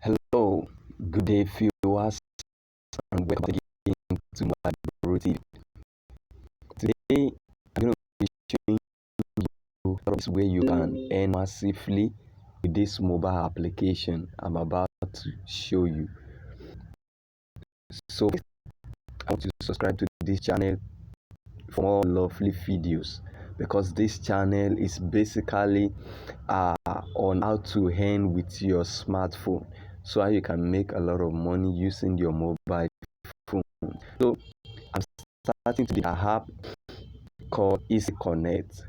Hello, good day viewers, and welcome again to my routine. Today I'm going to be showing you a way you can earn massively with this mobile application I'm about to show you. So I want you to subscribe to this channel for more lovely videos, because this channel is basically on how to earn with your smartphone, so how you can make a lot of money using your mobile phone. So I'm starting to be an app called Easy Connect.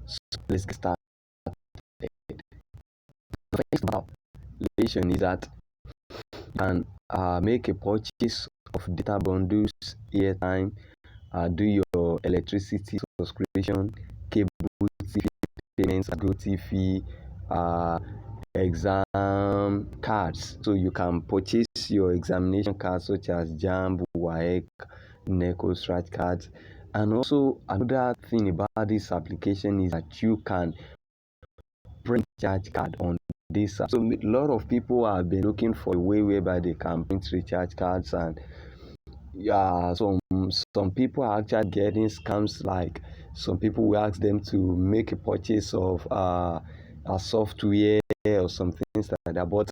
So let's get started. The first application is that you can make a purchase of data bundles, airtime, do your electricity subscription, cable TV payments, Go TV, exam cards. So you can purchase your examination cards such as JAMB, WAEC, NECO, Strat cards. And also another thing about this application is that you can print recharge card on this app. So a lot of people have been looking for a way whereby they can print recharge cards, and some people are actually getting scams. Like some people will ask them to make a purchase of a software or some things like that. But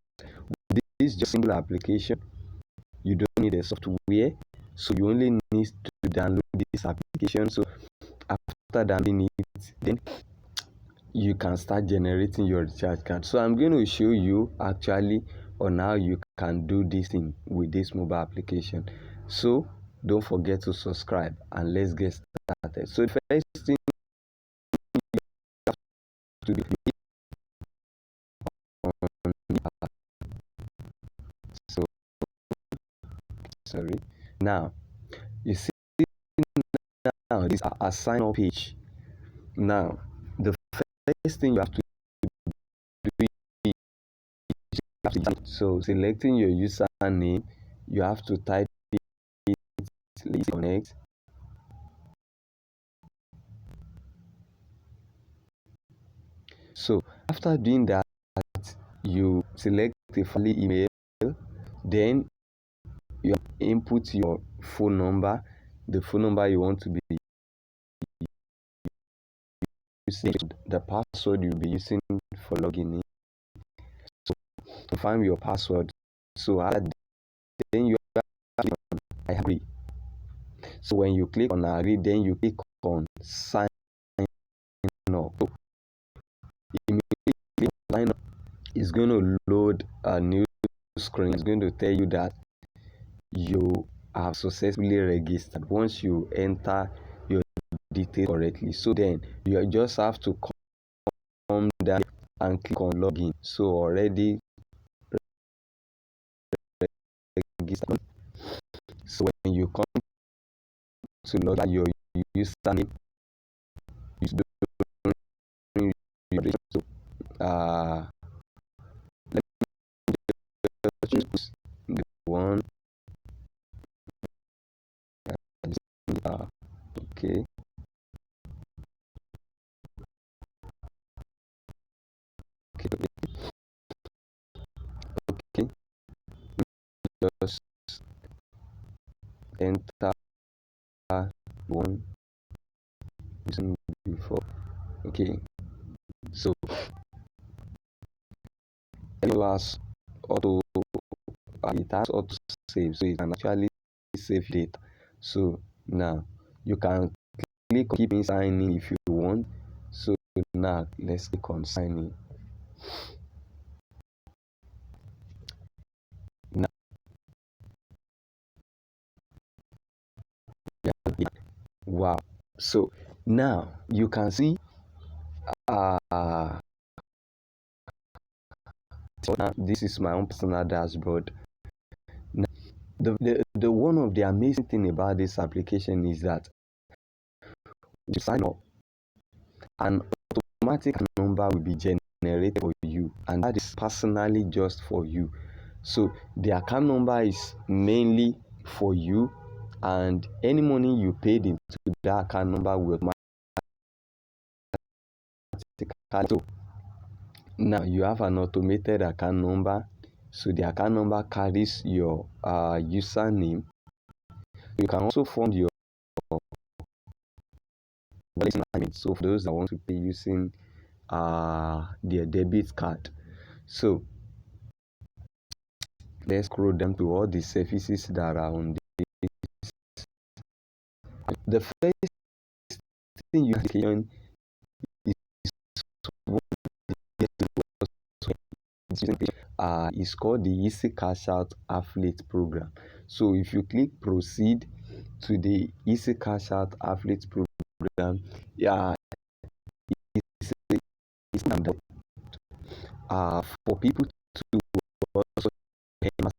this is just a single application. You don't need a software, so you only need to download this application. So after downloading it, then you can start generating your recharge card. So I'm going to show you actually on how you can do this thing with this mobile application. So don't forget to subscribe, and let's get started. So the first thing you have to do on so sorry now you see now this a sign up page. Now the first thing you have to do is so selecting your username, you have to type it, connect. So after doing that, you select a family email, then you input your phone number, the phone number you want to be using, the password you'll be using for logging in. So confirm your password. So then you click on I agree. So when you click on agree, then you click on sign up. So immediately sign up is going to load a new screen. It's going to tell you that you have successfully registered once you enter your details correctly. So then you just have to come down and click on login. So already registered. So when you come to log in your username, you don't so let me just choose the one. Okay. Okay. Just enter one using before. Okay. So it has auto save, so you can actually save data. So now you can click on keep signing if you want. So now let's click on signing. Now, wow. So now you can see this is my own personal dashboard. Now, the one of the amazing thing about this application is that you sign up, an automatic number will be generated for you, and that is personally just for you. So the account number is mainly for you, and any money you paid into that account number will automatically. So now you have an automated account number. So the account number carries your username. You can also fund your wallet payment. So for those that want to pay using their debit card. So let's scroll down to all the services that are on the first thing you can is called the Easy Cash Out Affiliate Program. So if you click proceed to the Easy Cash Out Affiliate Program, it's for people to also earn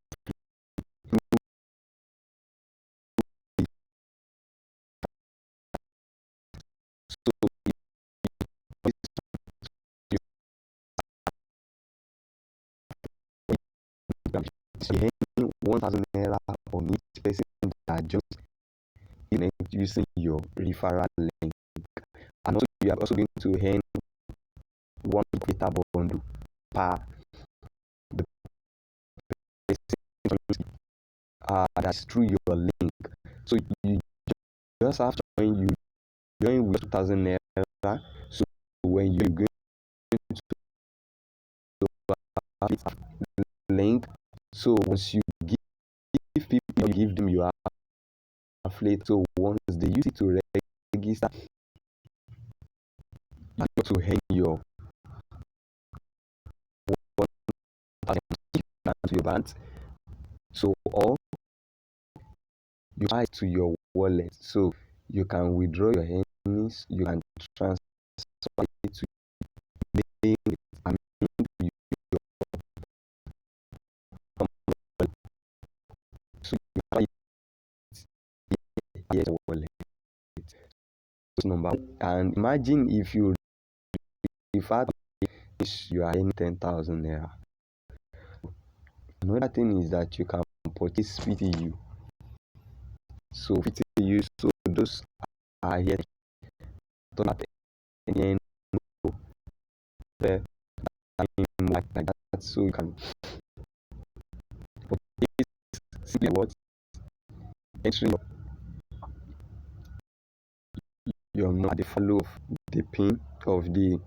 1,000 naira on each person that just using your referral link. And also you are also going to earn one data bundle per the person that's through your link. So you just have to join with 2,000 naira. So when you go to link, so once you give people, you give them your affiliate. So once they use it to register, you have to earn your 1,000 to your bank. So or you buy to your wallet, so you can withdraw your earnings, you can transfer it to your so you buy your wallet. Number one. And imagine if you refer to this, you are earning 10,000 naira. Another thing is that you can purchase PTU. So PTU, so those are here like that. So you can simply what entering your number, the follow of the pin of the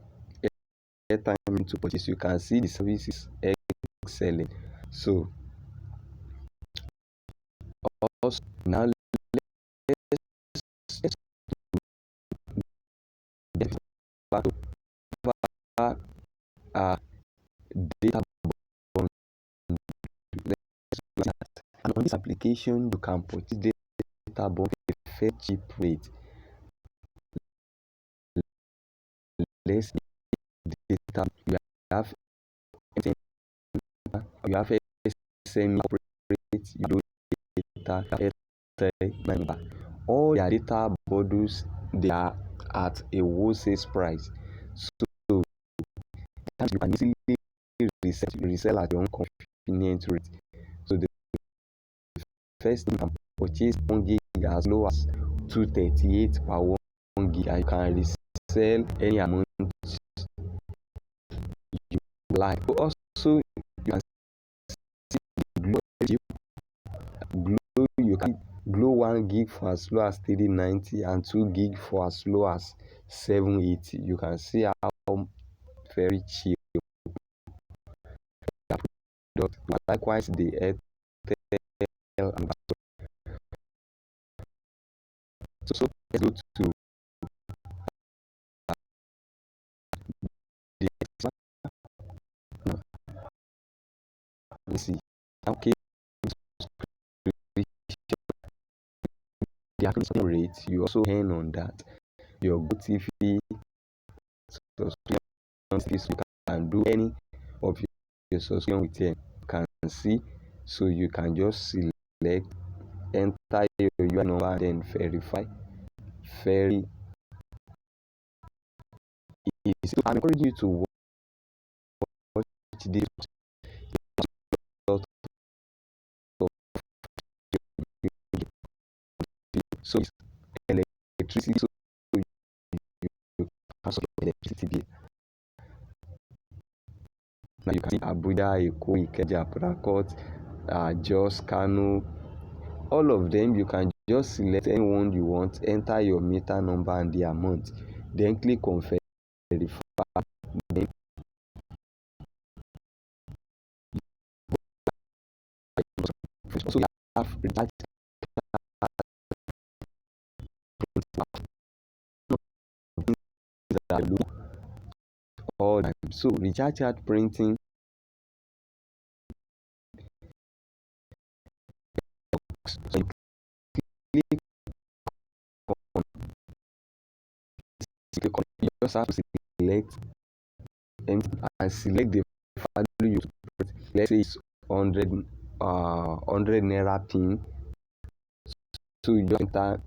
airtime to purchase. You can see the services excelling. So also now let's get back to data bundle. And on this application, you can purchase data bundle at a fair cheap rate. Less data, you have semi-corporate, you do data, Airtel member. All their data bundles, they are at a wholesale price. So you can easily resell at your own convenient rate. So the first thing, you can purchase 1 gig as low as 238 per 1 gig, and you can resell any amount you like. But also you can see Glow, you can Glow 1 gig for as low as 390 and 2 gig for as low as 780. You can see how very cheap. Likewise, the Airtel and so let's go to the next one. Let's see. Okay, the acquisition rate, you also earn on that. Your GoTV subscription, you can do any of your subscription with them. You can see, so you can just select, enter your UI number, and then verify. Very easy. So I'm encouraging you to watch this. So it's electricity. So you cancel your electricity bill. Now you can see Abuja, Eko, Ikeja, Port Harcourt, Jos, Kano, all of them. You can just select anyone you want, enter your meter number and the amount, then click on verify. Then so you have recharge that look all time. So recharge card printing, so you click you just have to select and select the value you put. Let's say it's 100 naira pin. So you just enter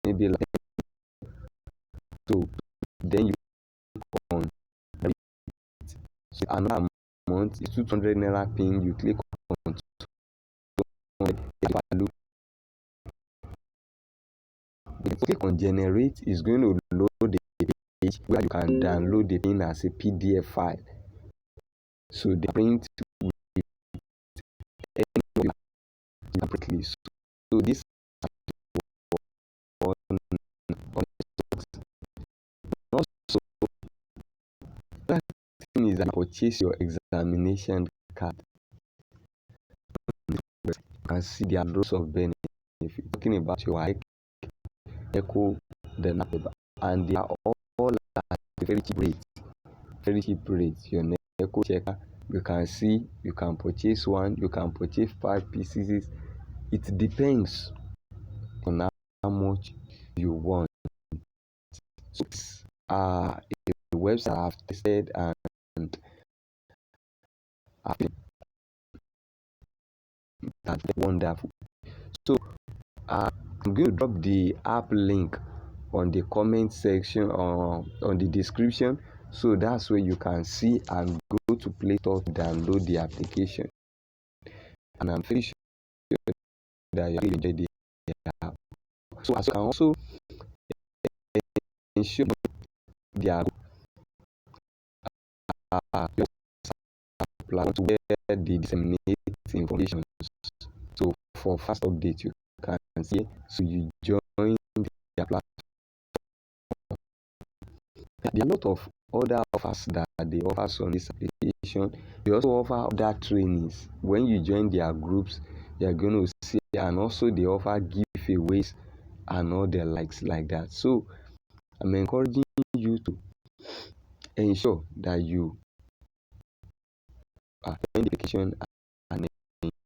maybe like so. Then you on so another amount is 200 naira pin. You click on 200 value. When you click on generate, it's going to load the page where you can download the pin as a PDF file. So the print will separately. So this on also that thing is that you purchase your examination card. You can see there are lots of benefits. Talking about your Echo, the NAPEB, and they are all at very cheap rates. Very cheap rates. Your Echo checker, you can see, you can purchase one, you can purchase 5 pieces. It depends on how much you want. So it's a website I've tested and that's wonderful. So I'm going to drop the app link on the comment section or on the description, so that's where you can see and go to Play Store to download the application. And I'm pretty sure that you enjoy the app. So as you can also ensure their platform where they disseminate information. So for fast update, you can see. So you join their platform. There are a lot of other offers that they offer on this application. They also offer other trainings. When you join their groups, you are going to see, and also they offer giveaways and all the likes like that. So I'm encouraging you to ensure that you join the application and